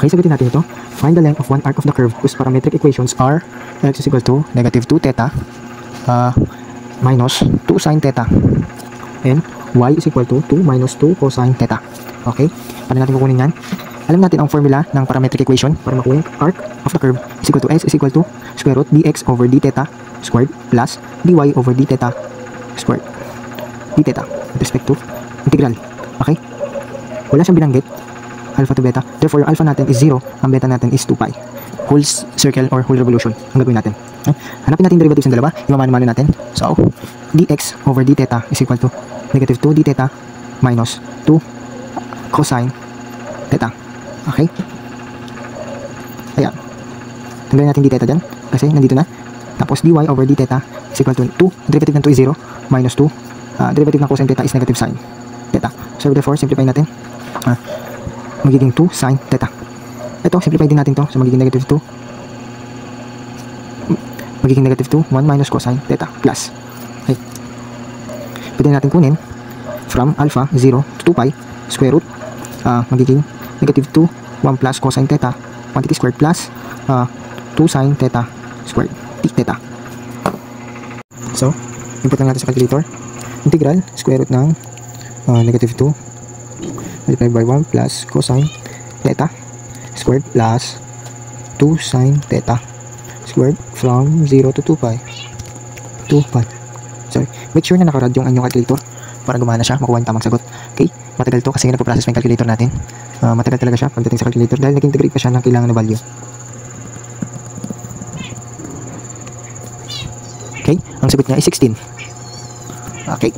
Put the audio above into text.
Okay, sagutin natin ito. Find the length of one arc of the curve whose parametric equations are x is equal to negative 2 theta minus 2 sine theta and y is equal to 2 minus 2 cosine theta. Okay, paano natin kukunin yan? Alam natin ang formula ng parametric equation para makuha yung arc of the curve is equal to s is equal to square root dx over d theta squared plus dy over d theta squared d theta with respect to integral. Okay, wala siyang binanggit alpha to beta, therefore yung alpha natin is 0, ang beta natin is 2 pi whole circle or whole revolution ang gagawin natin. Okay? Hanapin natin derivatives ng dalawa, imamano-mano natin. So dx over d theta is equal to negative 2 d theta minus 2 cosine theta. Okay, ayan, tanggalin natin d theta dyan kasi nandito na. Tapos dy over d theta is equal to 2, derivative ng 2 is 0 minus 2, derivative ng cosine theta is negative sine theta. So therefore simplify natin, magiging 2 sine theta. Ito, simplify din natin to. So magiging negative 2, magiging negative 2, 1 minus cosine theta plus. Okay, pwede natin kunin from alpha 0 to 2 pi square root, magiging negative 2, 1 plus cosine theta 1 t squared plus 2 sine theta squared t theta. So input lang natin sa calculator, integral square root ng negative 2 multiplied by 1 plus cosine theta squared plus 2 sine theta squared from 0 to 2 pi. Sorry, make sure na nakarad yung inyong calculator para gumana siya, makuha yung tamang sagot. Okay, matagal to kasi nagpo-process pa yung calculator natin. Matagal talaga siya pagdating sa calculator dahil nag-integrate pa siya ng kailangan na value. Okay, ang sagot niya ay 16. Okay.